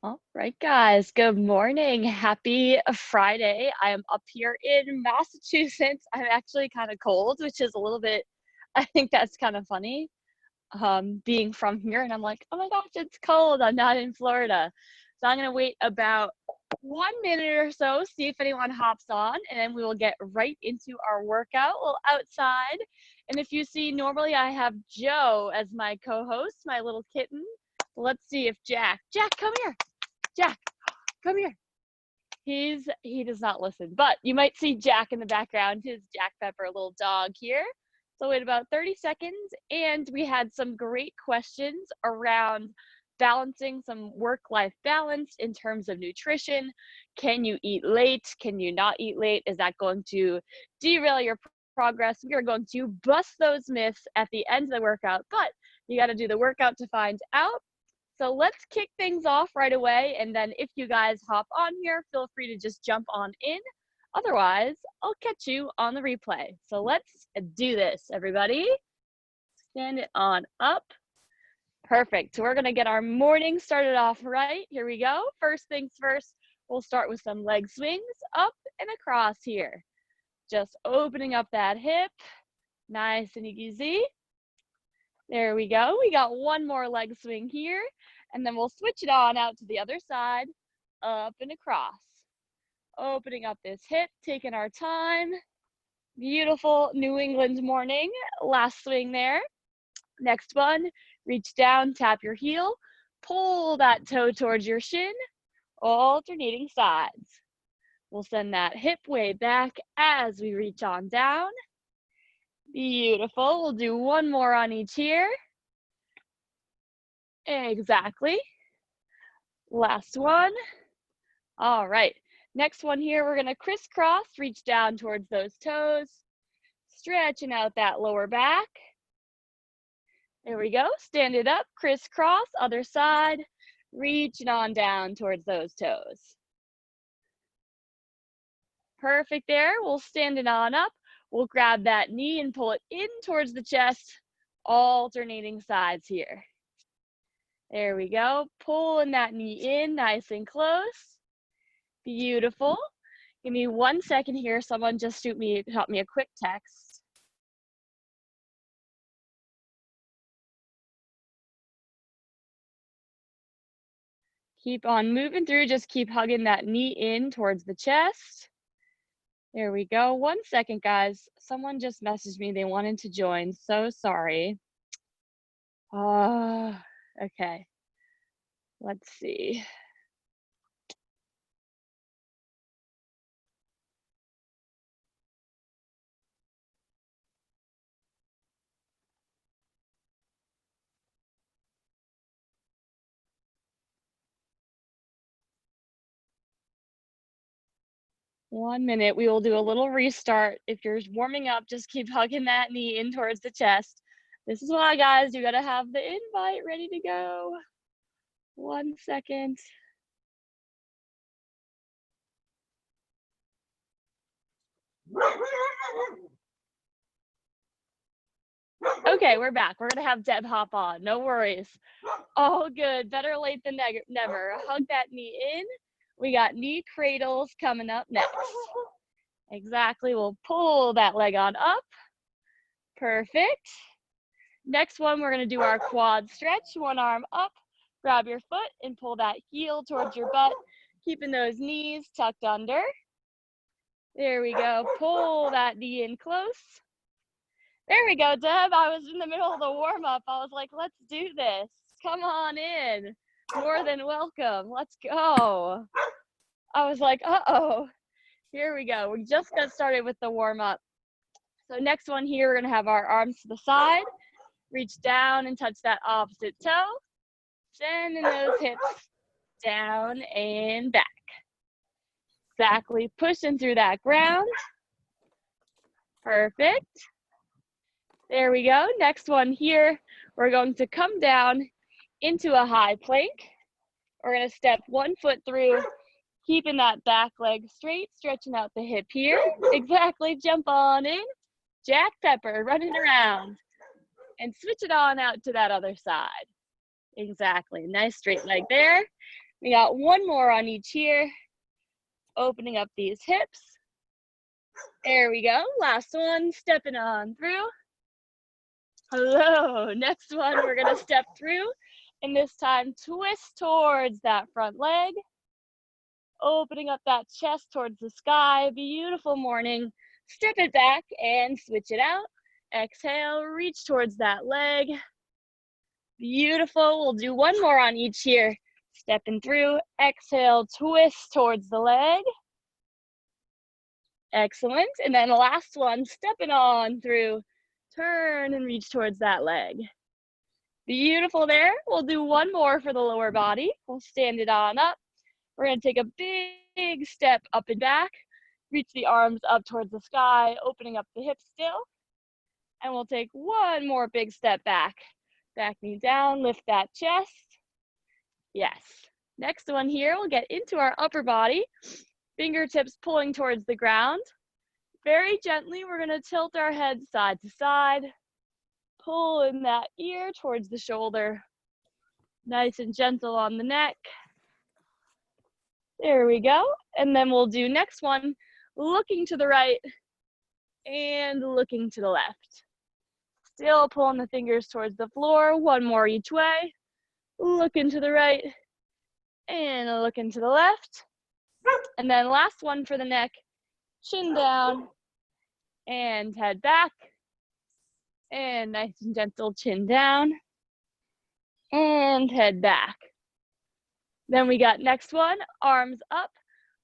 All right, guys, good morning. Happy Friday. I am up here in Massachusetts. I'm actually kind of cold, which is a little bit, I think that's kind of funny, being from here. And I'm like, oh my gosh, it's cold. I'm not in Florida. So I'm going to wait about 1 minute or so, see if anyone hops on, and then we will get right into our workout. We'll outside. And if you see, normally I have Joe as my co-host, my little kitten. Let's see if Jack, come here. Jack, come here. He does not listen, but you might see Jack in the background, his Jack Pepper little dog here. So wait about 30 seconds, and we had some great questions around balancing some work-life balance in terms of nutrition. Can you eat late? Can you not eat late? Is that going to derail your progress? We are going to bust those myths at the end of the workout, but you got to do the workout to find out. So let's kick things off right away. And then if you guys hop on here, feel free to just jump on in. Otherwise, I'll catch you on the replay. So let's do this, everybody. Stand it on up. Perfect. So we're going to get our morning started off right. Here we go. First things first, we'll start with some leg swings up and across here. Just opening up that hip. Nice and easy. There we go. We got one more leg swing here, and then we'll switch it on out to the other side, up and across. Opening up this hip, taking our time. Beautiful New England morning. Last swing there. Next one, reach down, tap your heel, pull that toe towards your shin, alternating sides. We'll send that hip way back as we reach on down. Beautiful. We'll do one more on each here. Exactly. Last one. All right. Next one here, we're going to crisscross, reach down towards those toes, stretching out that lower back. There we go. Stand it up, crisscross, other side, reaching on down towards those toes. Perfect there. We'll stand it on up. We'll grab that knee and pull it in towards the chest, alternating sides here. There we go. Pulling that knee in nice and close. Beautiful. Give me 1 second here. Someone just shot me a quick text. Keep on moving through. Just keep hugging that knee in towards the chest. There we go. 1 second, guys. Someone just messaged me. They wanted to join. So sorry. Okay. Let's see. One minute, we will do a little restart. If you're warming up, just keep hugging that knee in towards the chest. This is why, guys, you gotta have the invite ready to go. 1 second. Okay, we're back. We're gonna have Deb hop on, no worries. All good, better late than never. Hug that knee in. We got knee cradles coming up next. Exactly, we'll pull that leg on up. Perfect. Next one, we're gonna do our quad stretch. One arm up, grab your foot and pull that heel towards your butt, keeping those knees tucked under. There we go, pull that knee in close. There we go, Deb. I was in the middle of the warm up. I was like, let's do this. Come on in. More than welcome. Let's go. I was like, uh-oh. Here we go. We just got started with the warm up. So next one here, we're going to have our arms to the side. Reach down and touch that opposite toe. Sending those hips down and back. Exactly. Pushing through that ground. Perfect. There we go. Next one here, we're going to come down into a high plank. We're going to step one foot through, keeping that back leg straight, stretching out the hip here. Exactly. Jump on in. Jack Pepper running around. And switch it on out to that other side. Exactly. Nice straight leg there. We got one more on each here. Opening up these hips. There we go. Last one, stepping on through. Hello. Next one, we're gonna step through, and this time twist towards that front leg. Opening up that chest towards the sky. Beautiful morning. Step it back and switch it out. Exhale, reach towards that leg. Beautiful. We'll do one more on each here. Stepping through. Exhale, twist towards the leg. Excellent. And then the last one, stepping on through. Turn and reach towards that leg. Beautiful there. We'll do one more for the lower body. We'll stand it on up. We're going to take a big step up and back. Reach the arms up towards the sky, opening up the hips still. And we'll take one more big step back. Back knee down, lift that chest. Yes. Next one here, we'll get into our upper body. Fingertips pulling towards the ground. Very gently, we're going to tilt our head side to side. Pull in that ear towards the shoulder. Nice and gentle on the neck. There we go. And then we'll do next one, looking to the right and looking to the left. Still pulling the fingers towards the floor, one more each way. Looking to the right and looking to the left. And then last one for the neck, chin down and head back. And nice and gentle, chin down and head back. Then we got next one, arms up.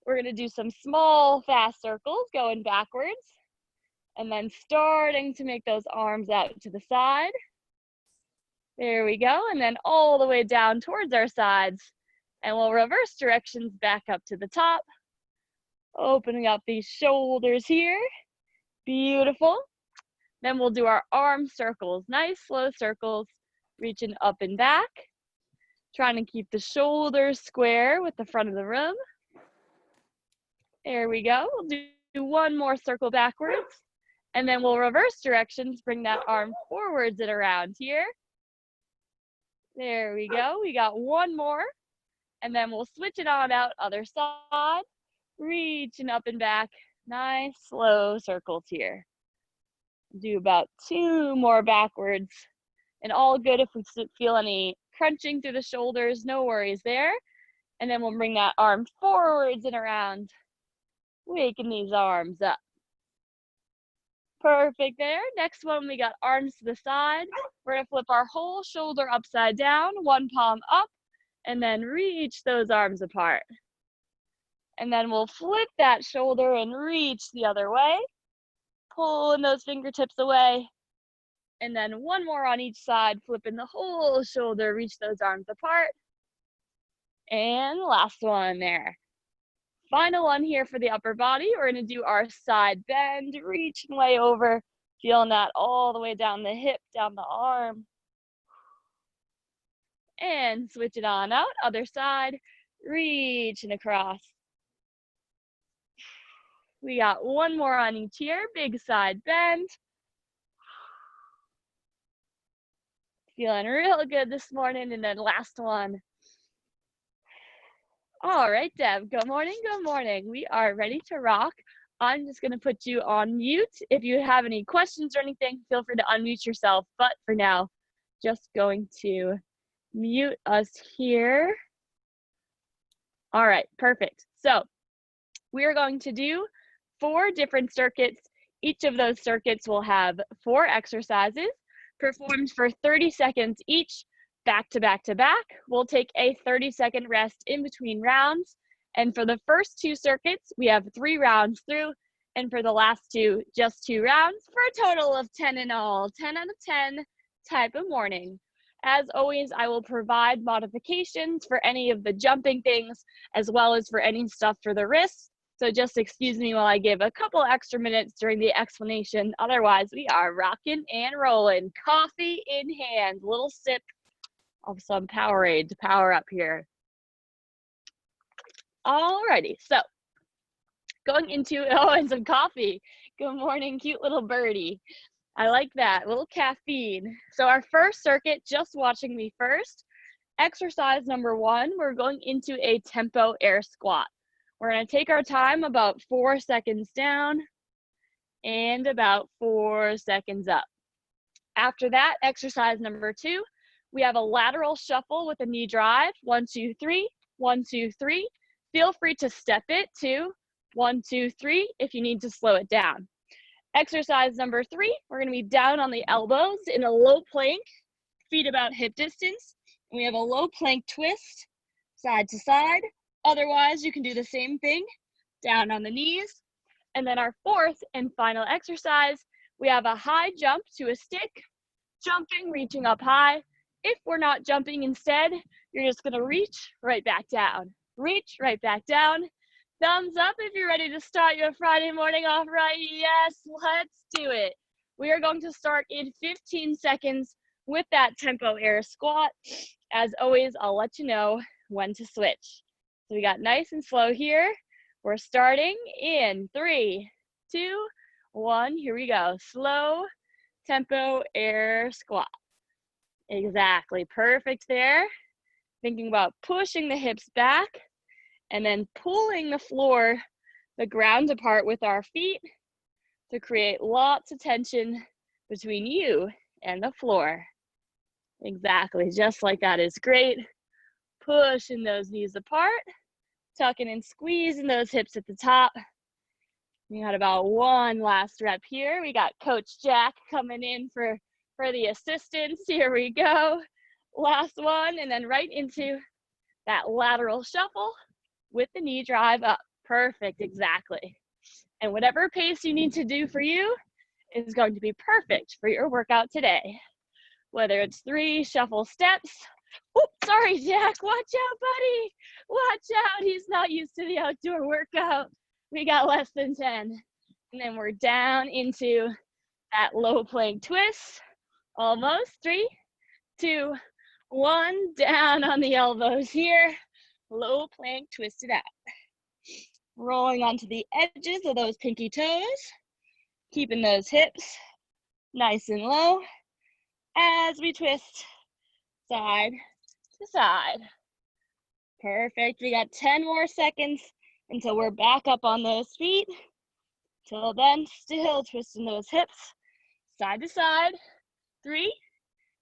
We're gonna do some small, fast circles going backwards. And then starting to make those arms out to the side. There we go. And then all the way down towards our sides. And we'll reverse directions back up to the top. Opening up these shoulders here. Beautiful. Then we'll do our arm circles. Nice, slow circles. Reaching up and back. Trying to keep the shoulders square with the front of the room. There we go. We'll do one more circle backwards. And then we'll reverse directions, bring that arm forwards and around here. There we go. We got one more. And then we'll switch it on out, other side. Reaching up and back. Nice, slow circles here. Do about two more backwards. And all good if we feel any crunching through the shoulders, no worries there. And then we'll bring that arm forwards and around. Waking these arms up. Perfect there. Next one, we got arms to the side. We're gonna flip our whole shoulder upside down, one palm up, and then reach those arms apart. And then we'll flip that shoulder and reach the other way. Pulling those fingertips away. And then one more on each side, flipping the whole shoulder, reach those arms apart. And last one there. Final one here for the upper body. We're gonna do our side bend, reaching way over, feeling that all the way down the hip, down the arm. And switch it on out, other side, reaching across. We got one more on each here, big side bend. Feeling real good this morning, and then last one. All right, Deb, good morning, good morning. We are ready to rock. I'm just gonna put you on mute. If you have any questions or anything, feel free to unmute yourself, but for now, just going to mute us here. All right, perfect. So we are going to do 4 different circuits. Each of those circuits will have 4 exercises performed for 30 seconds each, back to back to back. We'll take a 30-second rest in between rounds. And for the first 2 circuits, we have 3 rounds through. And for the last 2, just 2 rounds for a total of 10 in all, 10 out of 10 type of morning. As always, I will provide modifications for any of the jumping things, as well as for any stuff for the wrists. So just excuse me while I give a couple extra minutes during the explanation. Otherwise, we are rocking and rolling. Coffee in hand, little sip of some Powerade to power up here. Alrighty, so going into, and some coffee. Good morning, cute little birdie. I like that, a little caffeine. So our first circuit, just watching me first, exercise number 1, we're going into a tempo air squat. We're going to take our time, about 4 seconds down and about 4 seconds up. After that, exercise number 2, we have a lateral shuffle with a knee drive. 1, 2, 3, 1, 2, 3. Feel free to step it to 1, 2, 3 if you need to slow it down. Exercise number 3, we're going to be down on the elbows in a low plank, feet about hip distance. And we have a low plank twist, side to side. Otherwise, you can do the same thing, down on the knees. And then our 4th and final exercise, we have a high jump to a stick, jumping, reaching up high. If we're not jumping instead, you're just gonna reach right back down. Reach right back down. Thumbs up if you're ready to start your Friday morning off right. Yes, let's do it. We are going to start in 15 seconds with that tempo air squat. As always, I'll let you know when to switch. So we got nice and slow here. We're starting in 3, 2, 1. Here we go. Slow tempo air squat. Exactly, perfect there. Thinking about pushing the hips back and then pulling the floor, the ground apart with our feet to create lots of tension between you and the floor. Exactly, just like that is great. Pushing those knees apart, tucking and squeezing those hips at the top. We got about 1 last rep here. We got Coach Jack coming in for the assistance. Here we go. Last one, and then right into that lateral shuffle with the knee drive up. Perfect, exactly. And whatever pace you need to do for you is going to be perfect for your workout today. Whether it's 3 shuffle steps. Oops, sorry, Jack. Watch out, buddy. Watch out. He's not used to the outdoor workout. We got less than 10. And then we're down into that low plank twist. Almost. 3, 2, 1. Down on the elbows here. Low plank, twist it out. Rolling onto the edges of those pinky toes. Keeping those hips nice and low as we twist side to side. Perfect. We got 10 more seconds until we're back up on those feet. Till then, still twisting those hips side to side. 3,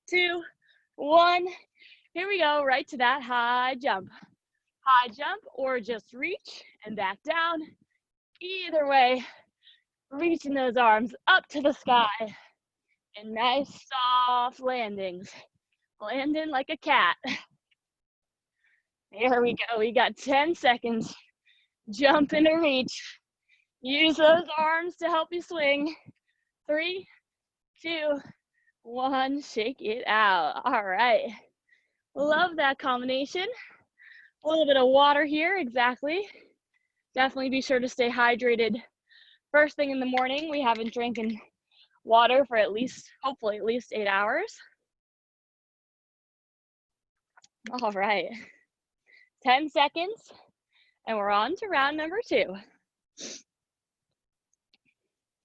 2, 1. Here we go, right to that high jump. High jump or just reach and back down. Either way, reaching those arms up to the sky. And nice soft landings. Landing like a cat. Here we go, we got 10 seconds. Jump into reach. Use those arms to help you swing. 3, 2, 1, shake it out. All right. Love that combination. A little bit of water here, exactly. Definitely be sure to stay hydrated. First thing in the morning, we haven't drinking water for hopefully at least 8 hours. All right. 10 seconds, and we're on to round number 2.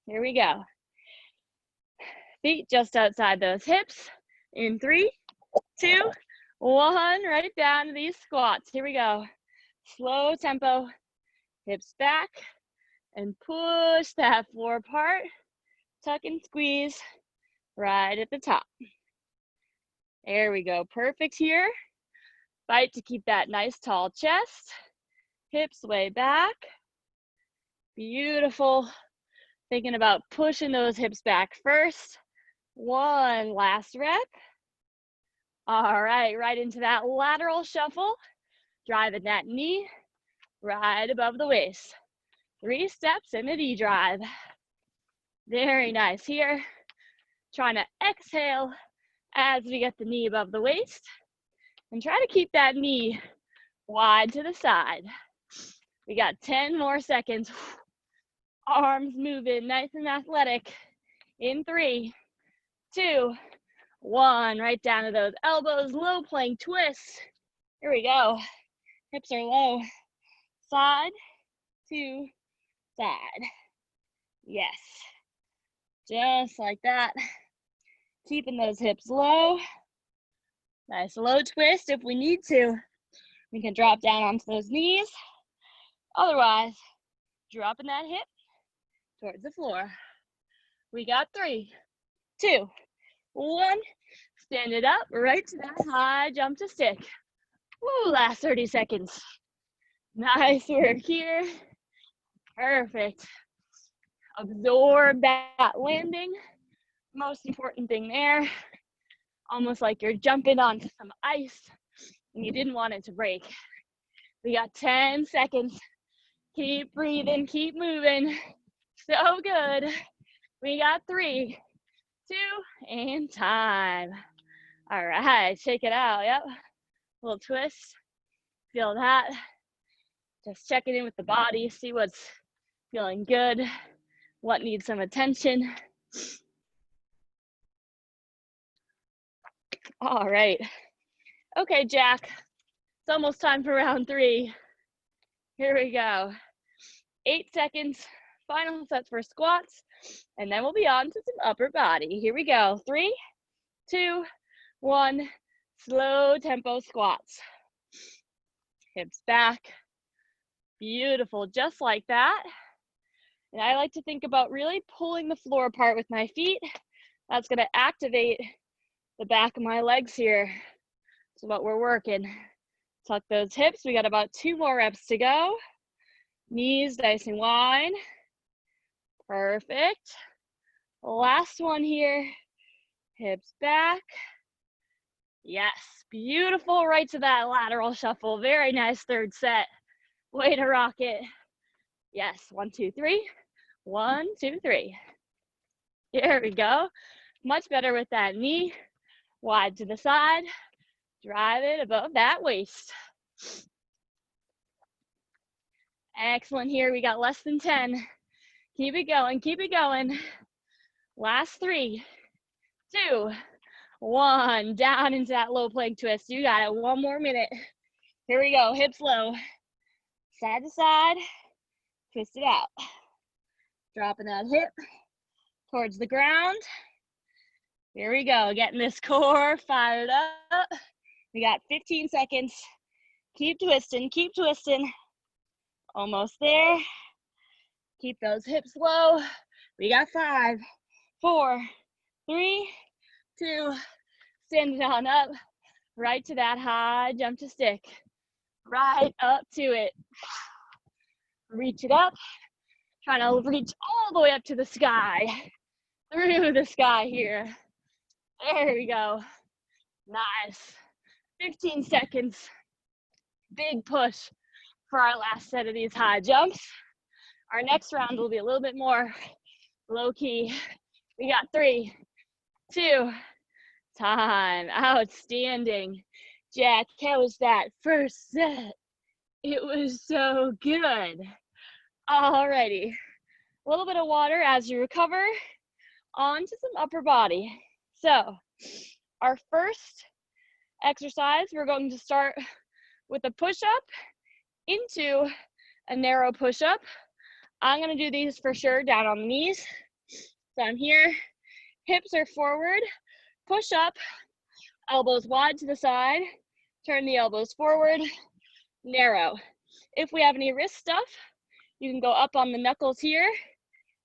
Here we go. Feet just outside those hips. In 3, 2, 1, right down to these squats. Here we go. Slow tempo, hips back, and push that floor apart. Tuck and squeeze right at the top. There we go, perfect here. Fight to keep that nice tall chest. Hips way back. Beautiful. Thinking about pushing those hips back first. 1 last rep. All right, right into that lateral shuffle. Driving that knee right above the waist. 3 steps in the D drive. Very nice here. Trying to exhale as we get the knee above the waist. And try to keep that knee wide to the side. We got 10 more seconds. Arms moving nice and athletic. In 3, 2, 1. Right down to those elbows. Low plank twists. Here we go. Hips are low. Side to side. Yes. Just like that. Keeping those hips low. Nice low twist if we need to. We can drop down onto those knees. Otherwise, dropping that hip towards the floor. We got 3, 2, 1. Stand it up right to that high jump to stick. Woo, last 30 seconds. Nice work here. Perfect. Absorb that landing. Most important thing there. Almost like you're jumping onto some ice and you didn't want it to break. We got 10 seconds. Keep breathing, keep moving. So good. We got 3, 2, and time. All right, shake it out. Yep. Little twist. Feel that. Just checking in with the body, see what's feeling good, what needs some attention. All right. Okay, Jack. It's almost time for round 3. Here we go. 8 seconds. Final sets for squats. And then we'll be on to some upper body. Here we go. 3, 2, 1. Slow tempo squats. Hips back. Beautiful, just like that. And I like to think about really pulling the floor apart with my feet. That's going to activate the back of my legs here. That's what we're working. Tuck those hips. We got about 2 more reps to go. Knees nice and wide. Perfect. Last one here. Hips back. Yes, beautiful. Right to that lateral shuffle. Very nice third set. Way to rock it. Yes, 1, 2, 3. 1, 2, 3. Here we go. Much better with that knee. Wide to the side. Drive it above that waist. Excellent here. We got less than 10. Keep it going. Keep it going. Last 3, 2, 1. Down into that low plank twist. You got it. 1 more minute. Here we go. Hips low. Side to side. Twist it out. Dropping that hip towards the ground. Here we go. Getting this core fired up. We got 15 seconds. Keep twisting. Keep twisting. Almost there. Keep those hips low. We got 5, 4, 3, 2. Stand it on up. Right to that high jump to stick. Right up to it. Reach it up. Trying to reach all the way up to the sky. Through the sky here. There we go. Nice. 15 seconds. Big push for our last set of these high jumps. Our next round will be a little bit more low key. We got 3, 2, time. Outstanding. Jack, how was that first set? It was so good. Alrighty. A little bit of water as you recover. On to some upper body. So, our first exercise, we're going to start with a push-up into a narrow push-up. I'm going to do these for sure down on the knees. So I'm here, hips are forward, push up, elbows wide to the side, turn the elbows forward, narrow. If we have any wrist stuff, you can go up on the knuckles here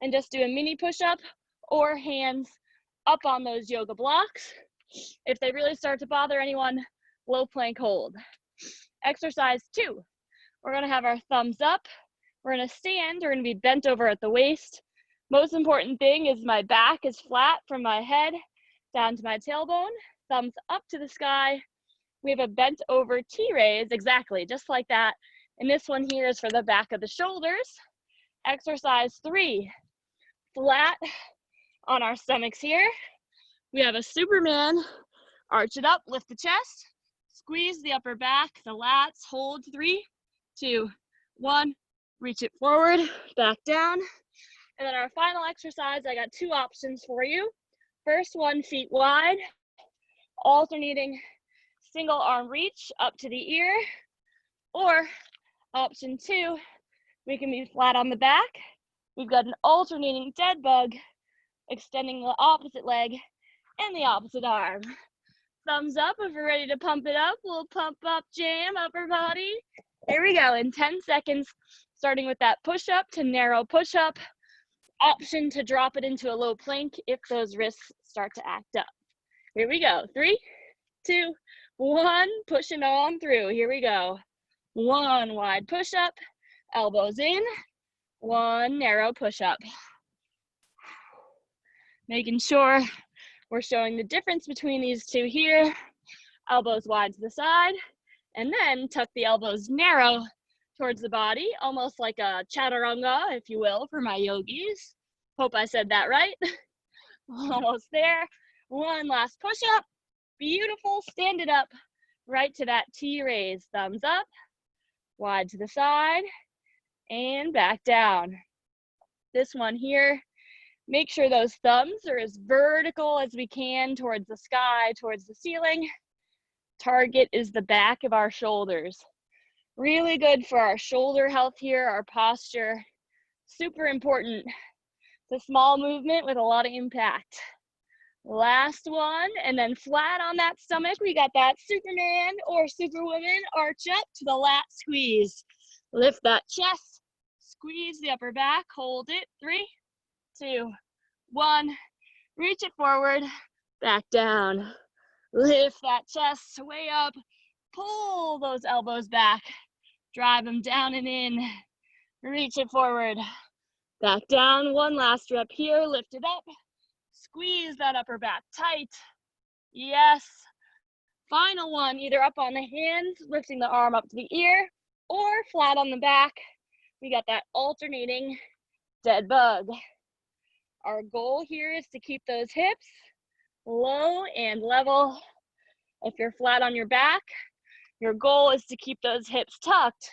and just do a mini push-up, or hands up on those yoga blocks. If they really start to bother anyone, low plank hold. Exercise 2, we're gonna have our thumbs up. We're gonna stand, we're gonna be bent over at the waist. Most important thing is my back is flat from my head down to my tailbone, thumbs up to the sky. We have a bent over T-raise, exactly, just like that. And this one here is for the back of the shoulders. Exercise 3, flat on our stomachs here. We have a Superman, arch it up, lift the chest, squeeze the upper back, the lats, hold 3, 2, 1, reach it forward, back down. And then our final exercise, I got 2 options for you. First one, feet wide, alternating single arm reach up to the ear, or option 2, we can be flat on the back. We've got an alternating dead bug, extending the opposite leg and the opposite arm. Thumbs up if we're ready to pump it up. We'll pump up, jam, upper body. Here we go in 10 seconds, starting with that push-up to narrow push-up. Option to drop it into a low plank if those wrists start to act up. Here we go. 3, 2, 1. Pushing on through. Here we go. 1 wide push-up. Elbows in. 1 narrow push-up. Making sure we're showing the difference between these two here. Elbows wide to the side, and then tuck the elbows narrow towards the body, almost like a chaturanga, if you will, for my yogis. Hope I said that right. Almost there. 1 last push-up. Beautiful. Stand it up right to that T raise. Thumbs up, wide to the side, and back down. This one here, make sure those thumbs are as vertical as we can towards the sky, towards the ceiling. Target is the back of our shoulders. Really good for our shoulder health here, our posture. Super important. It's a small movement with a lot of impact. Last one, and then flat on that stomach, we got that Superman or Superwoman arch up to the lat squeeze. Lift that chest, squeeze the upper back, hold it. 3, 2, 1. Reach it forward, back down. Lift that chest way up, pull those elbows back, drive them down and in. Reach it forward, back down. 1 last rep here, lift it up. Squeeze that upper back tight. Yes. Final one, either up on the hands, lifting the arm up to the ear, or flat on the back. We got that alternating dead bug. Our goal here is to keep those hips low and level. If you're flat on your back, your goal is to keep those hips tucked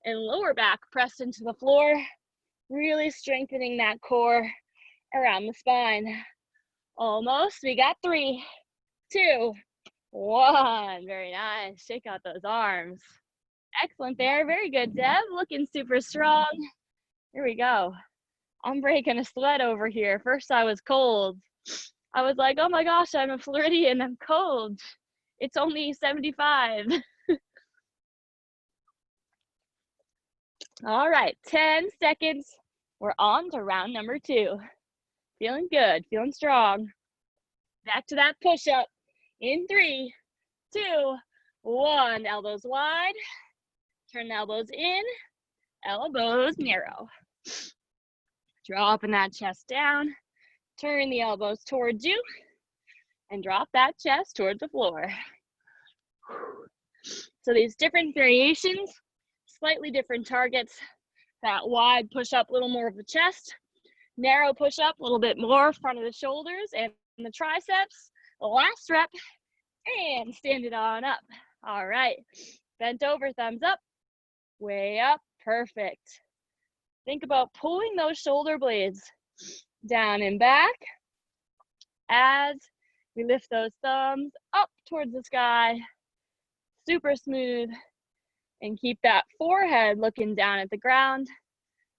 and lower back pressed into the floor, really strengthening that core around the spine. Almost. We got 3, 2, 1. Very nice. Shake out those arms. Excellent there. Very good, Deb. Looking super strong. Here we go. I'm breaking a sweat over here. First I was cold. I was like, oh my gosh, I'm a Floridian. I'm cold. It's only 75. All right, 10 seconds. We're on to round number 2. Feeling good, feeling strong. Back to that push-up in 3, 2, 1. Elbows wide. Turn the elbows in. Elbows narrow. Dropping that chest down. Turn the elbows towards you. And drop that chest towards the floor. So these different variations, slightly different targets. That wide push-up, a little more of the chest. Narrow push-up, a little bit more front of the shoulders and the triceps. Last rep, and stand it on up. All right, bent over, thumbs up, way up, perfect. Think about pulling those shoulder blades down and back as we lift those thumbs up towards the sky, super smooth, and keep that forehead looking down at the ground.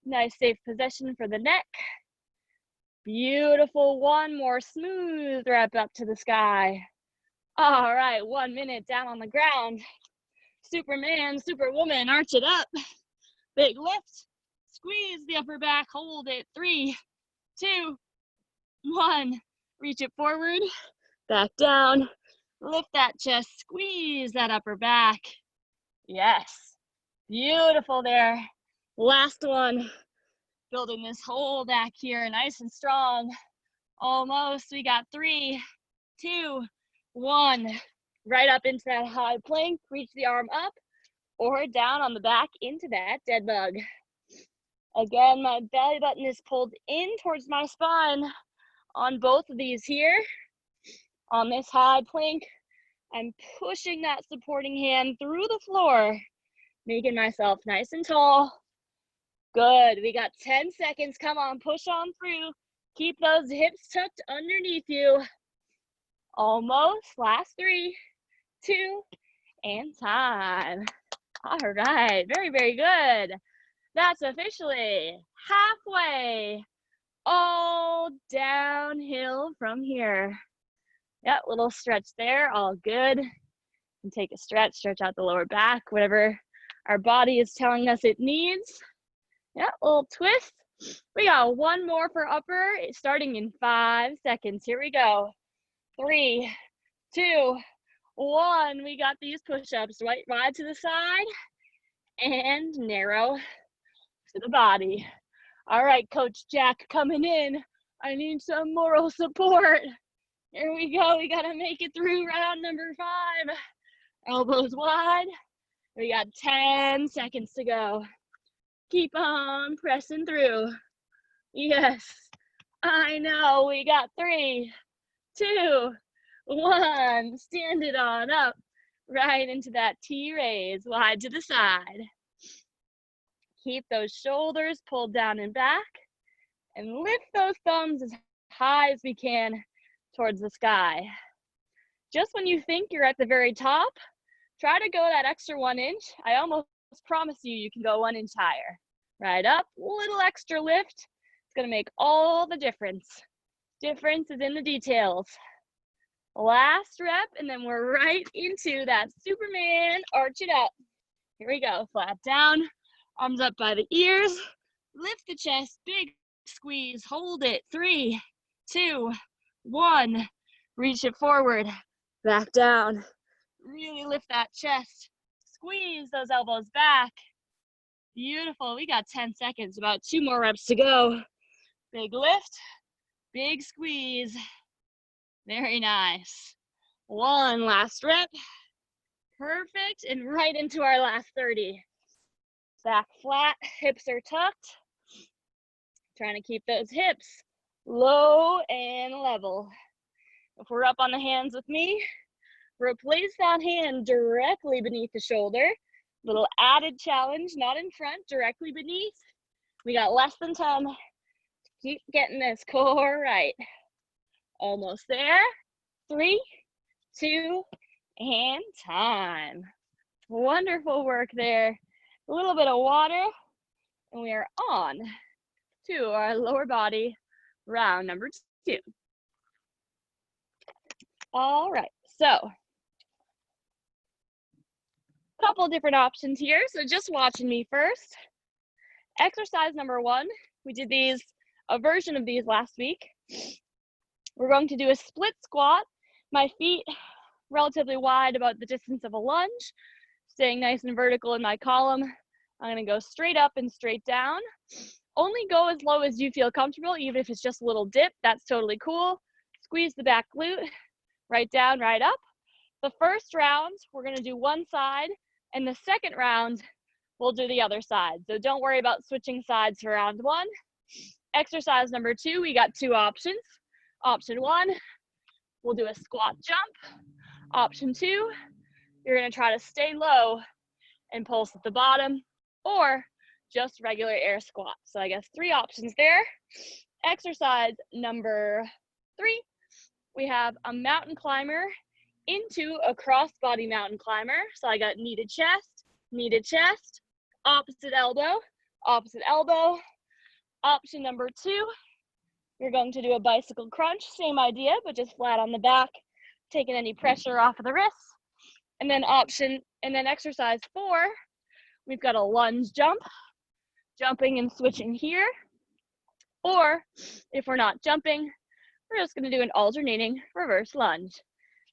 Nice safe position for the neck. Beautiful. 1 more smooth rep up to the sky. All right, 1 minute down on the ground. Superman, Superwoman, arch it up. Big lift. Squeeze the upper back, hold it. 3, 2, 1. Reach it forward, back down. Lift that chest, squeeze that upper back. Yes, beautiful there. Last one. Building this whole back here, nice and strong. Almost. We got 3, 2, 1. Right up into that high plank. Reach the arm up or down on the back into that dead bug. Again, my belly button is pulled in towards my spine on both of these here. On this high plank, I'm pushing that supporting hand through the floor, making myself nice and tall. Good. We got 10 seconds. Come on, push on through. Keep those hips tucked underneath you. Almost. Last 3, 2, and time. All right. Very, very good. That's officially halfway. All downhill from here. Yeah, little stretch there, all good. And take a stretch out the lower back, whatever our body is telling us it needs. Yeah, little twist. We got one more for upper, starting in 5 seconds. Here we go. 3, 2, 1. We got these push-ups. Right, wide to the side and narrow to the body. All right, Coach Jack coming in. I need some moral support. Here we go. We got to make it through round number 5. Elbows wide. We got 10 seconds to go. Keep on pressing through. Yes, I know. We got 3, 2, 1. Stand it on up. Right into that T-raise, wide to the side. Keep those shoulders pulled down and back. And lift those thumbs as high as we can towards the sky. Just when you think you're at the very top, try to go that extra 1 inch. I almost promise you can go 1 inch higher. Right up, little extra lift. It's gonna make all the difference. Difference is in the details. Last rep, and then we're right into that Superman arch it up. Here we go, flat down, arms up by the ears. Lift the chest, big squeeze, hold it. 3, 2, 1. Reach it forward, back down. Really lift that chest. Squeeze those elbows back. Beautiful. We got 10 seconds, about 2 more reps to go. Big lift, big squeeze. Very nice. 1 last rep. Perfect. And right into our last 30. Back flat, hips are tucked. Trying to keep those hips low and level. If we're up on the hands with me, replace that hand directly beneath the shoulder. Little added challenge, not in front, directly beneath. We got less than 10. Keep getting this core right. Almost there. 3, 2, and time. Wonderful work there. A little bit of water, and we are on to our lower body round number 2. All right, so couple different options here. So just watching me first. Exercise number 1, we did a version of these last week. We're going to do a split squat. My feet relatively wide, about the distance of a lunge, staying nice and vertical in my column. I'm gonna go straight up and straight down. Only go as low as you feel comfortable, even if it's just a little dip, that's totally cool. Squeeze the back glute, right down, right up. The first round, we're gonna do one side, and the second round, we'll do the other side. So don't worry about switching sides for round 1. Exercise number 2, we got 2 options. Option 1, we'll do a squat jump. Option 2, you're gonna try to stay low and pulse at the bottom, or just regular air squat. So I guess 3 options there. Exercise number 3, we have a mountain climber into a cross-body mountain climber. So I got knee to chest, opposite elbow. Option number 2, you're going to do a bicycle crunch, same idea, but just flat on the back, taking any pressure off of the wrists. And then exercise 4, we've got a lunge jump, jumping and switching here. Or if we're not jumping, we're just gonna do an alternating reverse lunge.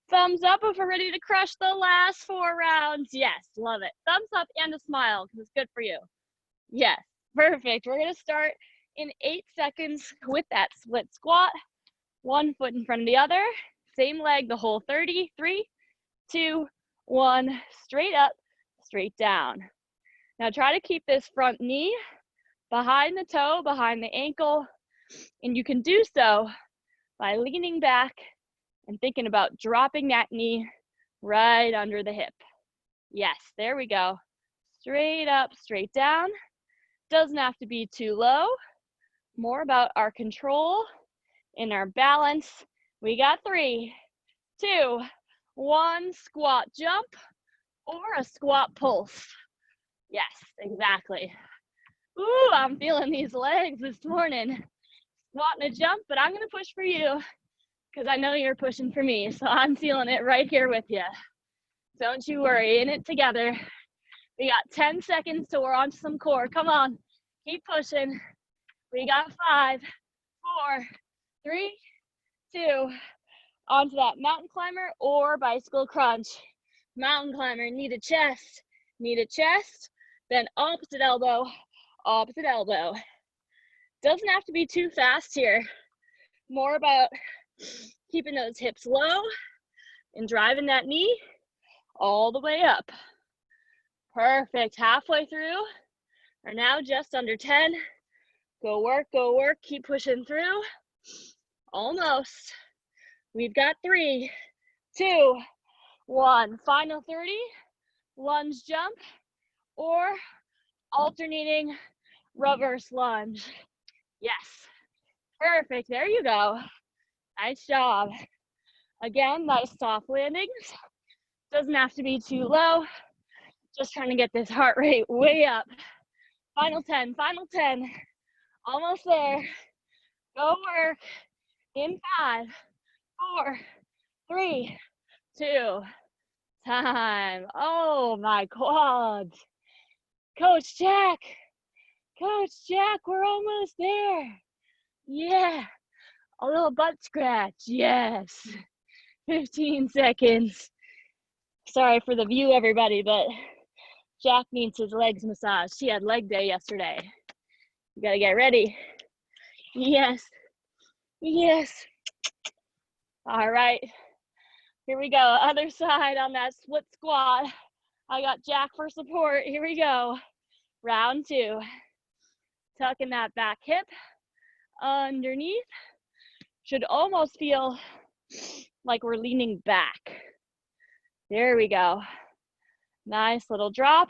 Thumbs up if we're ready to crush the last 4 rounds. Yes, love it. Thumbs up and a smile, because it's good for you. Yes, perfect. We're gonna start in 8 seconds with that split squat. 1 foot in front of the other. Same leg the whole 30. 3, 2, 1. Straight up, straight down. Now try to keep this front knee behind the toe, behind the ankle. And you can do so by leaning back and thinking about dropping that knee right under the hip. Yes, there we go. Straight up, straight down. Doesn't have to be too low. More about our control and our balance. We got 3, 2, 1, squat jump or a squat pulse. Yes, exactly. Ooh, I'm feeling these legs this morning. Squat and a jump, but I'm gonna push for you. because I know you're pushing for me, so I'm feeling it right here with you. Don't you worry, in it together. We got 10 seconds till we're on to some core. Come on, keep pushing. We got 5, 4, 3, 2, onto that mountain climber or bicycle crunch. Mountain climber, knee to chest, then opposite elbow, opposite elbow. Doesn't have to be too fast here. More about keeping those hips low and driving that knee all the way up. Perfect, halfway through, or now just under 10. Go work, keep pushing through. Almost. We've got 3, 2, 1. Final 30, lunge jump, or alternating reverse lunge. Yes, perfect, there you go. Nice job. Again, nice soft landings. Doesn't have to be too low. Just trying to get this heart rate way up. Final 10, almost there. Go work in 5, 4, 3, 2, time. Oh, my quads. Coach Jack, we're almost there. Yeah, a little butt scratch, yes. 15 seconds. Sorry for the view, everybody, but Jack needs his legs massaged. He had leg day yesterday. You gotta get ready. Yes. All right, here we go. Other side on that split squat. I got Jack for support. Here we go. Round 2. Tucking that back hip underneath. Should almost feel like we're leaning back. There we go. Nice little drop.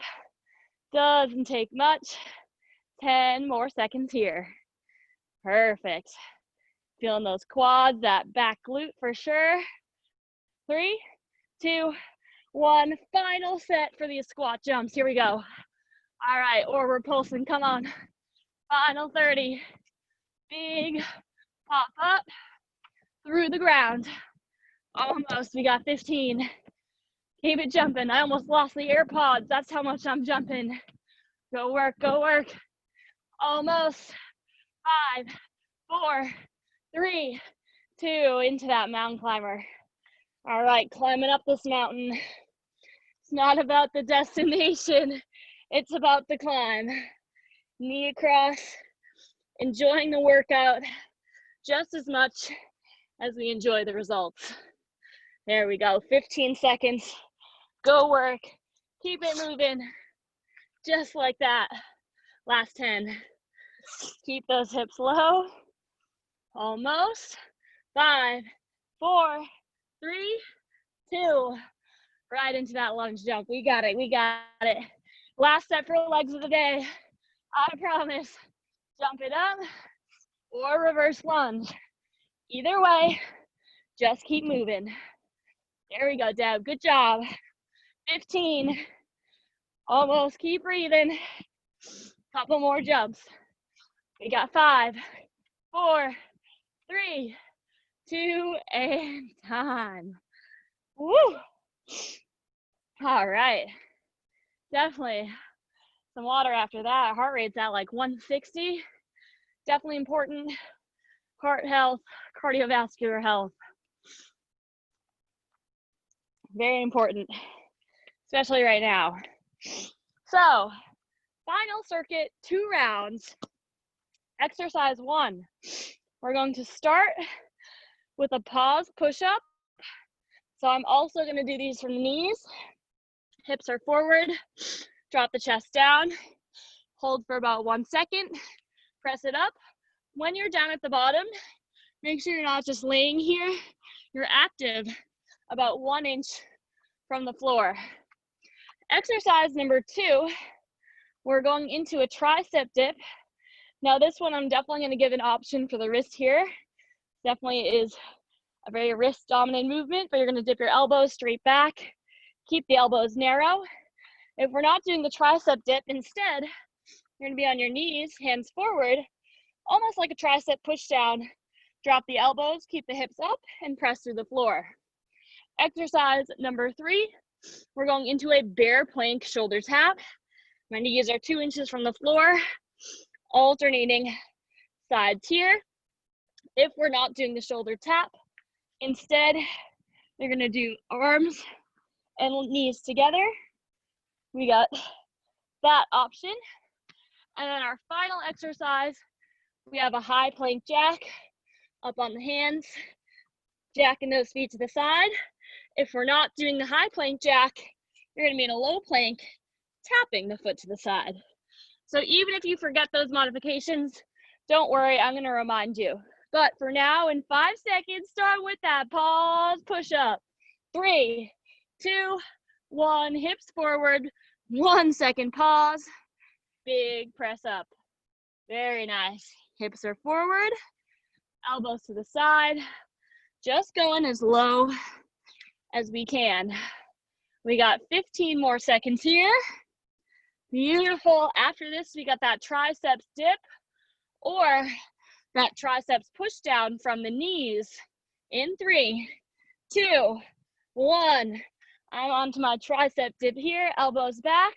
Doesn't take much. 10 more seconds here. Perfect. Feeling those quads, that back glute for sure. 3, 2, 1. Final set for these squat jumps. Here we go. All right, or we're pulsing. Come on. Final 30. Big pop up through the ground. Almost. We got 15. Keep it jumping. I almost lost the AirPods. That's how much I'm jumping. Go work. Almost. 5, 4, 3, 2. Into that mountain climber. All right, climbing up this mountain. It's not about the destination. It's about the climb. Knee across. Enjoying the workout just as much as we enjoy the results. There we go. 15 seconds. Go work. Keep it moving. Just like that. Last 10. Keep those hips low. Almost. 5, 4, 3, 2. Right into that lunge jump. We got it. Last set for legs of the day. I promise. Jump it up or reverse lunge. Either way, just keep moving. There we go, Deb. Good job. 15. Almost. Keep breathing. Couple more jumps. We got 5, 4, 3, 2, and time. Woo! All right. Definitely some water after that. Heart rate's at like 160. Definitely important. Heart health, cardiovascular health. Very important, especially right now. So, final circuit, 2 rounds. Exercise 1. We're going to start with a pause push-up. So I'm also going to do these from the knees. Hips are forward. Drop the chest down. Hold for about 1 second. Press it up. When you're down at the bottom, make sure you're not just laying here. You're active about 1 inch from the floor. Exercise number 2, we're going into a tricep dip. Now this one, I'm definitely going to give an option for the wrist here. Definitely is a very wrist dominant movement, but you're going to dip your elbows straight back. Keep the elbows narrow. If we're not doing the tricep dip, instead, you're going to be on your knees, hands forward, almost like a tricep push down, Drop the elbows, keep the hips up, and press through the floor. Exercise number 3, we're going into a bear plank shoulder tap. My knees are 2 inches from the floor, alternating sides here. If we're not doing the shoulder tap, instead, you're gonna do arms and knees together. We got that option. And then our final exercise, we have a high plank jack, up on the hands, jacking those feet to the side. If we're not doing the high plank jack, you're gonna be in a low plank, tapping the foot to the side. So even if you forget those modifications, don't worry, I'm gonna remind you. But for now, in 5 seconds, start with that pause, push up. 3, 2, 1, hips forward, 1 second pause, big press up. Very nice. Hips are forward, elbows to the side, just going as low as we can. We got 15 more seconds here. Beautiful. After this, we got that triceps dip or that triceps push down from the knees in 3, 2, 1. I'm onto my tricep dip here, elbows back.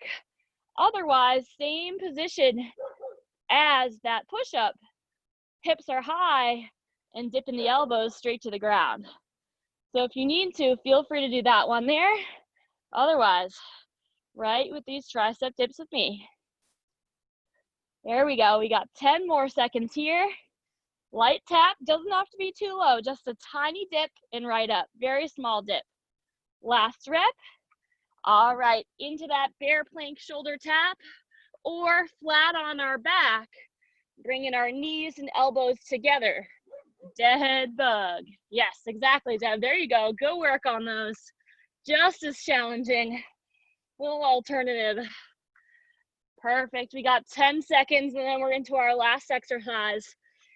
Otherwise, same position as that push-up. Hips are high and dipping the elbows straight to the ground. So if you need to, feel free to do that one there. Otherwise, right with these tricep dips with me. There we go. We got 10 more seconds here. Light tap, doesn't have to be too low, just a tiny dip and right up. Very small dip. Last rep. All right, into that bear plank shoulder tap or flat on our back, bringing our knees and elbows together. Dead bug. Yes, exactly, Deb. There you go. Go work on those. Just as challenging. Little alternative. Perfect. We got 10 seconds and then we're into our last exercise.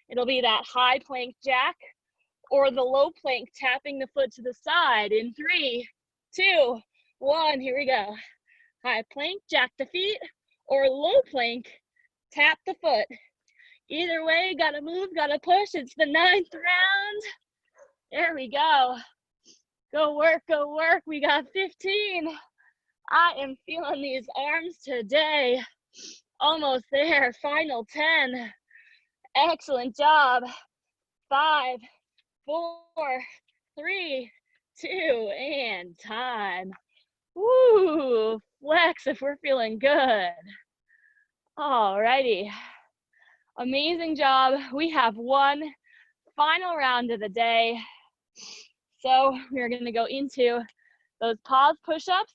It'll be that high plank jack or the low plank tapping the foot to the side in 3, 2, 1. Here we go. High plank, jack the feet, or low plank, tap the foot. Either way, gotta move, gotta push. It's the 9th round. There we go. Go work, go work. We got 15. I am feeling these arms today. Almost there. Final 10. Excellent job. 5, 4, 3, 2, and time. Woo! Flex if we're feeling good. Alrighty. Amazing job. We have one final round of the day. So we're going to go into those pause push-ups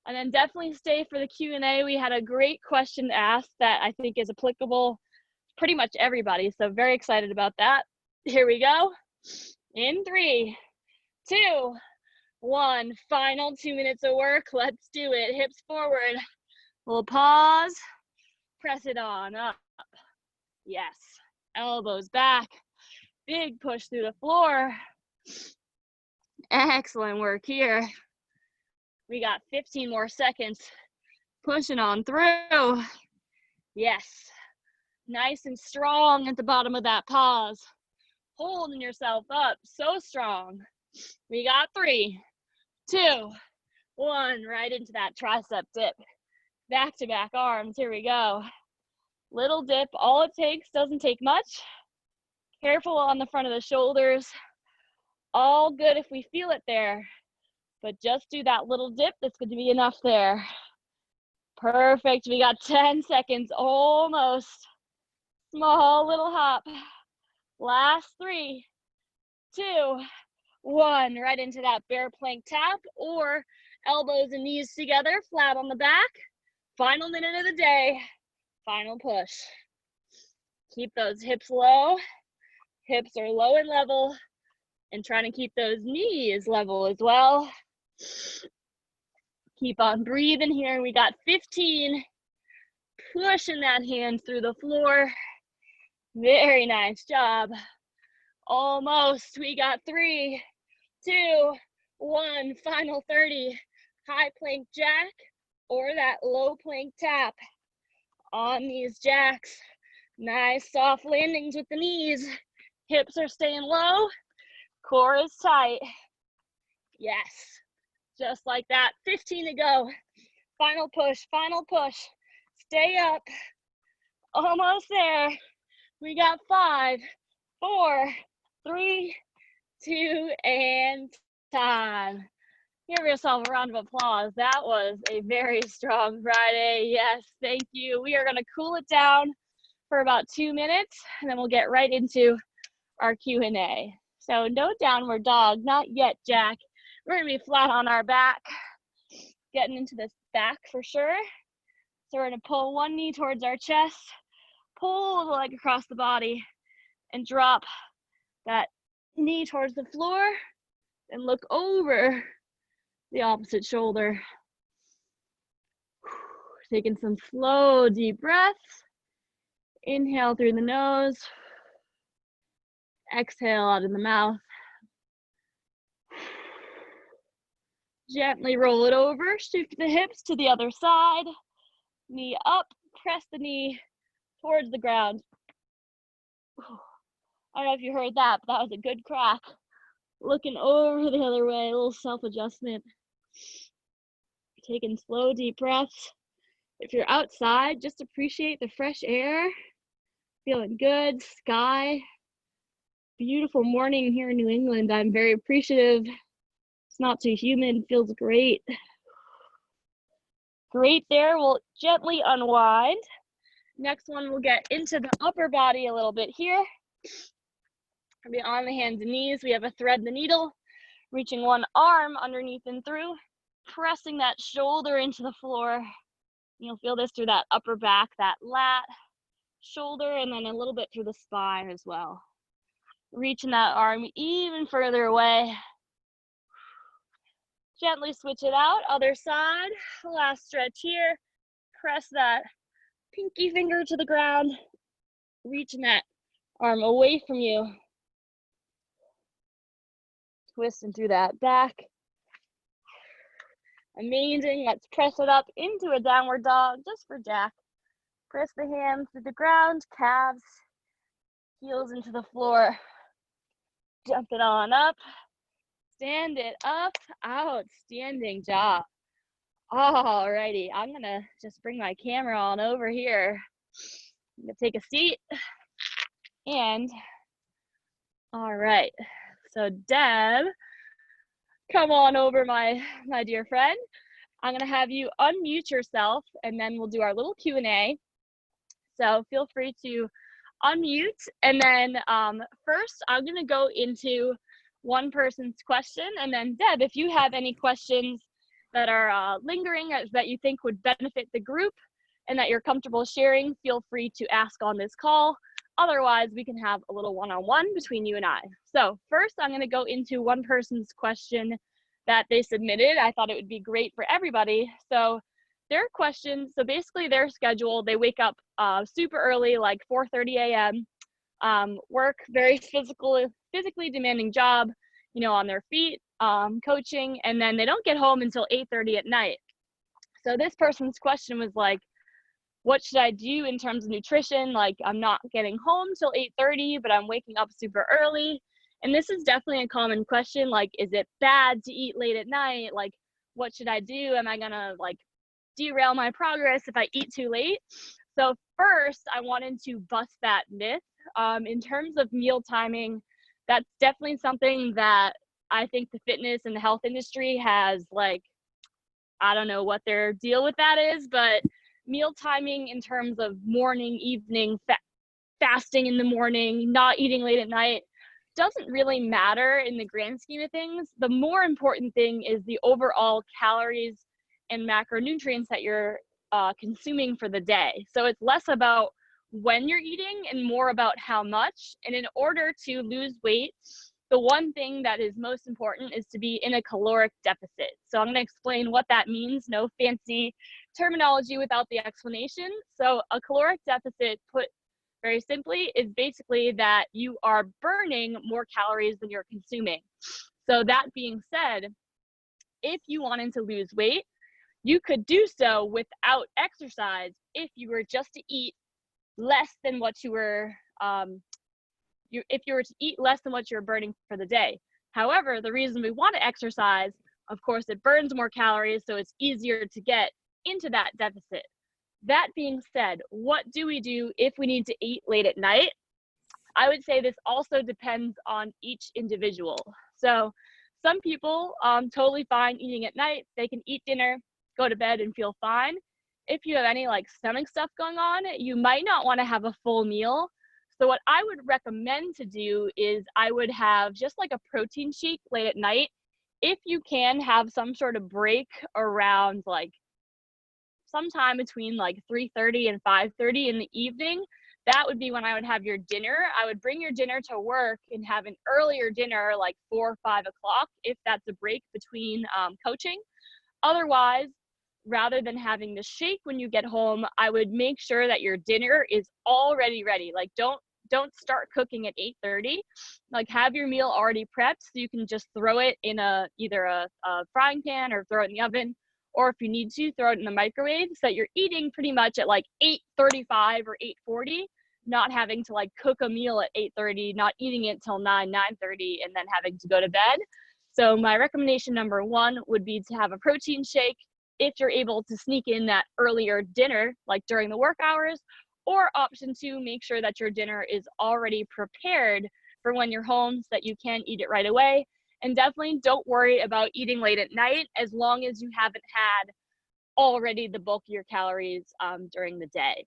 and then definitely stay for the Q&A. We had a great question asked that I think is applicable to pretty much everybody. So very excited about that. Here we go. In 3, 2, 1. Final 2 minutes of work. Let's do it. Hips forward. We'll pause. Press it on up. Yes. Elbows back. Big push through the floor. Excellent work here. We got 15 more seconds. Pushing on through. Yes. Nice and strong at the bottom of that pause. Holding yourself up. So strong. We got 3, 2, 1. Right into that tricep dip. Back to back arms. Here we go. Little dip. All it takes, doesn't take much. Careful on the front of the shoulders. All good if we feel it there. But just do that little dip. That's going to be enough there. Perfect. We got 10 seconds. Almost. Small little hop. Last 3, 2, 1. Right into that bear plank tap or elbows and knees together, flat on the back. Final minute of the day. Final push. Keep those hips low. Hips are low and level. And trying to keep those knees level as well. Keep on breathing here. We got 15. Pushing that hand through the floor. Very nice job. Almost. We got 3, 2, 1. Final 30. High plank jack or that low plank tap on these jacks. Nice soft landings with the knees. Hips are staying low. Core is tight. Yes. Just like that. 15 to go. Final push, final push. Stay up. Almost there. We got 5, 4, 3, 2, and time. Give yourself a round of applause. That was a very strong Friday. Yes, thank you. We are going to cool it down for about 2 minutes, and then we'll get right into our Q&A. So no downward dog, not yet, Jack. We're going to be flat on our back, getting into this back for sure. So we're going to pull one knee towards our chest, pull the leg across the body, and drop that knee towards the floor, and look over the opposite shoulder. Taking some slow, deep breaths. Inhale through the nose. Exhale out of the mouth. Gently roll it over. Shift the hips to the other side. Knee up. Press the knee towards the ground. I don't know if you heard that, but that was a good crack. Looking over the other way, a little self-adjustment. Taking slow, deep breaths. If you're outside, just appreciate the fresh air. Feeling good, sky. Beautiful morning here in New England. I'm very appreciative. It's not too humid, feels great. Great there, we'll gently unwind. Next one, we'll get into the upper body a little bit here. We'll be on the hands and knees. We have a thread the needle, reaching one arm underneath and through, pressing that shoulder into the floor. You'll feel this through that upper back, that lat, shoulder, and then a little bit through the spine as well. Reaching that arm even further away. Gently switch it out, other side. Last stretch here. Press that pinky finger to the ground, reaching that arm away from you. Twisting through that back. Amazing. Let's press it up into a downward dog just for Jack. Press the hands to the ground, calves, heels into the floor. Jump it on up. Stand it up. Outstanding job. Alrighty, I'm gonna just bring my camera on over here. I'm gonna take a seat. And all right, so Deb, come on over, my dear friend. I'm gonna have you unmute yourself, and then we'll do our little Q&A. So feel free to unmute, and then first I'm gonna go into one person's question, and then Deb, if you have any questions that are lingering that you think would benefit the group and that you're comfortable sharing, feel free to ask on this call. Otherwise, we can have a little one-on-one between you and I. So first, I'm going to go into one person's question that they submitted. I thought it would be great for everybody. So their question, so basically their schedule, they wake up super early, like 4:30 a.m., work, very physically demanding job, you know, on their feet, coaching, and then they don't get home until 8:30 at night. So this person's question was like, what should I do in terms of nutrition? Like, I'm not getting home till 8:30, but I'm waking up super early. And this is definitely a common question. Like, is it bad to eat late at night? Like, what should I do? Am I gonna like derail my progress if I eat too late? So first, I wanted to bust that myth. In terms of meal timing, that's definitely something that I think the fitness and the health industry has, like, I don't know what their deal with that is, but meal timing in terms of morning, evening, fasting in the morning, not eating late at night, doesn't really matter in the grand scheme of things. The more important thing is the overall calories and macronutrients that you're consuming for the day. So it's less about when you're eating and more about how much. And in order to lose weight, the one thing that is most important is to be in a caloric deficit. So I'm going to explain what that means. No fancy terminology without the explanation. So a caloric deficit, put very simply, is basically that you are burning more calories than you're consuming. So that being said, if you wanted to lose weight, you could do so without exercise if you were just to eat less than what you were if you were to eat less than what you're burning for the day. However, the reason we want to exercise, of course, it burns more calories, so it's easier to get into that deficit. That being said, what do we do if we need to eat late at night? I would say this also depends on each individual. So some people totally fine eating at night. They can eat dinner, go to bed and feel fine. If you have any like stomach stuff going on, you might not want to have a full meal. So what I would recommend to do is I would have just like a protein shake late at night. If you can have some sort of break around like sometime between like 3:30 and 5:30 in the evening, that would be when I would have your dinner. I would bring your dinner to work and have an earlier dinner, like 4 or 5 o'clock, if that's a break between coaching. Otherwise, rather than having the shake when you get home, I would make sure that your dinner is already ready. Like don't start cooking at 8:30. Like have your meal already prepped so you can just throw it in either a frying pan or throw it in the oven. Or if you need to, throw it in the microwave so that you're eating pretty much at like 8:35 or 8:40, not having to like cook a meal at 8:30, not eating it till 9:30, and then having to go to bed. So my recommendation number one would be to have a protein shake if you're able to sneak in that earlier dinner, like during the work hours. Or option two, make sure that your dinner is already prepared for when you're home so that you can eat it right away. And definitely don't worry about eating late at night as long as you haven't had already the bulk of your calories during the day.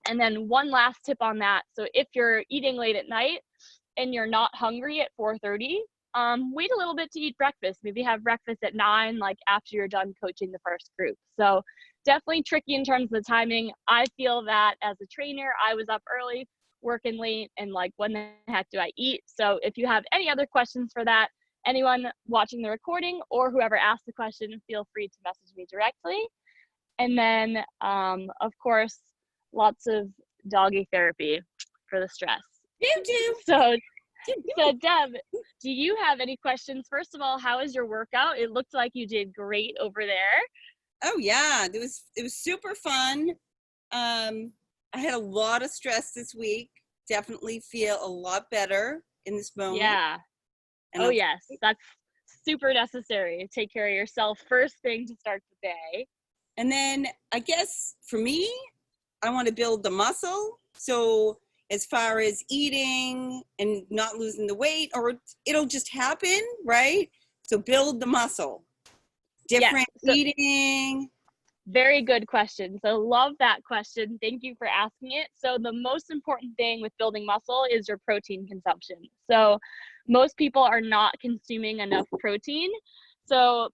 And then one last tip on that. So if you're eating late at night and you're not hungry at 4:30, wait a little bit to eat breakfast. Maybe have breakfast at 9, like after you're done coaching the first group. So definitely tricky in terms of the timing. I feel that as a trainer, I was up early, working late, and like when the heck do I eat? So if you have any other questions for that, anyone watching the recording or whoever asked the question, feel free to message me directly. And then, of course, lots of doggy therapy for the stress. So Deb, do you have any questions? First of all, how was your workout? It looked like you did great over there. Oh yeah, it was super fun. I had a lot of stress this week. Definitely feel a lot better in this moment. Yeah. And yes, that's super necessary. Take care of yourself first thing to start the day. And then I guess for me, I want to build the muscle. So as far as eating and not losing the weight, or it'll just happen, right? So build the muscle. Different eating. Very good question. So love that question. Thank you for asking it. So the most important thing with building muscle is your protein consumption. So most people are not consuming enough protein. So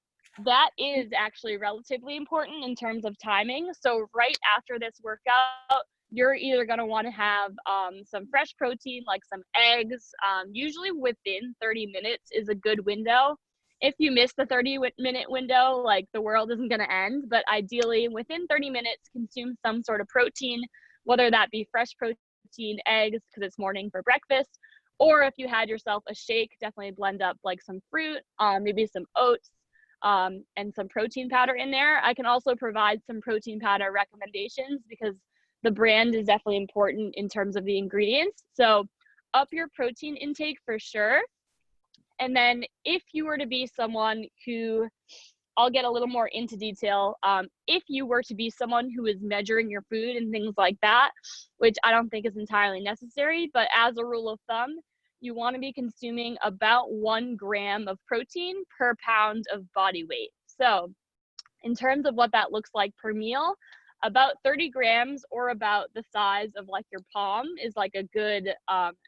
that is actually relatively important in terms of timing. So right after this workout, you're either going to want to have some fresh protein, like some eggs. Usually within 30 minutes is a good window. If you miss the 30-minute window, like the world isn't going to end, but ideally within 30 minutes, consume some sort of protein, whether that be fresh protein, eggs, because it's morning for breakfast, or if you had yourself a shake, definitely blend up like some fruit, maybe some oats, and some protein powder in there. I can also provide some protein powder recommendations because the brand is definitely important in terms of the ingredients. So up your protein intake for sure. And then if you were to be someone who, I'll get a little more into detail, if you were to be someone who is measuring your food and things like that, which I don't think is entirely necessary, but as a rule of thumb, you want to be consuming about 1 gram of protein per pound of body weight. So in terms of what that looks like per meal, about 30 grams or about the size of like your palm is like a good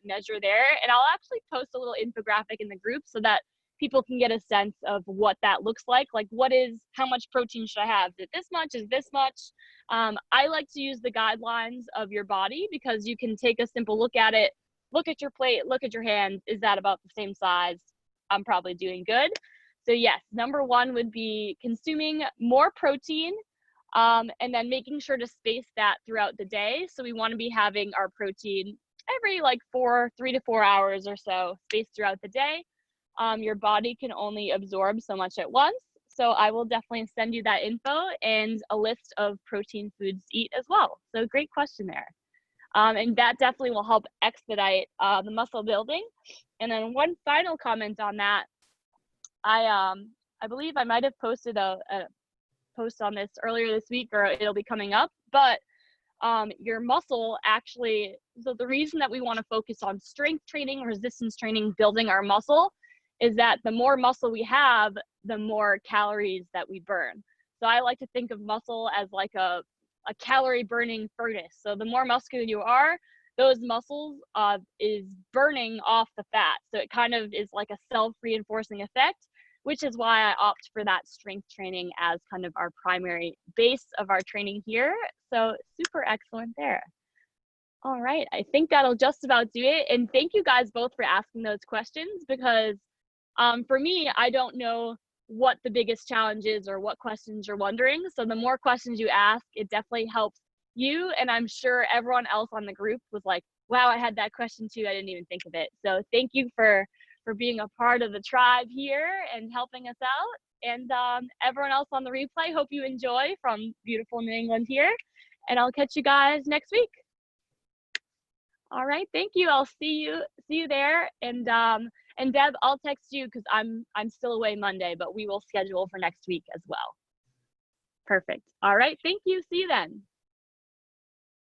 measure there. And I'll actually post a little infographic in the group so that people can get a sense of what that looks like how much protein should I have? Is it this much? Is this much? I like to use the guidelines of your body because you can take a simple look at it, look at your plate, look at your hands. Is that about the same size? I'm probably doing good. So yes, number one would be consuming more protein, and then making sure to space that throughout the day. So we want to be having our protein every like 3 to 4 hours or so, spaced throughout the day. Your body can only absorb so much at once. So I will definitely send you that info and a list of protein foods to eat as well. So great question there. And that definitely will help expedite the muscle building. And then one final comment on that, I believe I might have posted a post on this earlier this week, or it'll be coming up, but your muscle actually, so the reason that we want to focus on strength training, resistance training, building our muscle, is that the more muscle we have, the more calories that we burn. So I like to think of muscle as like a calorie burning furnace. So the more muscular you are, those muscles is burning off the fat. So it kind of is like a self-reinforcing effect, which is why I opt for that strength training as kind of our primary base of our training here. So super excellent there. All right, I think that'll just about do it. And thank you guys both for asking those questions, because for me, I don't know what the biggest challenge is or what questions you're wondering. So the more questions you ask, it definitely helps you. And I'm sure everyone else on the group was like, wow, I had that question too. I didn't even think of it. So thank you for being a part of the tribe here and helping us out. And everyone else on the replay, hope you enjoy from beautiful New England here. And I'll catch you guys next week. All right, thank you. I'll see you there. And Deb, I'll text you because I'm still away Monday, but we will schedule for next week as well. Perfect. All right, thank you. See you then.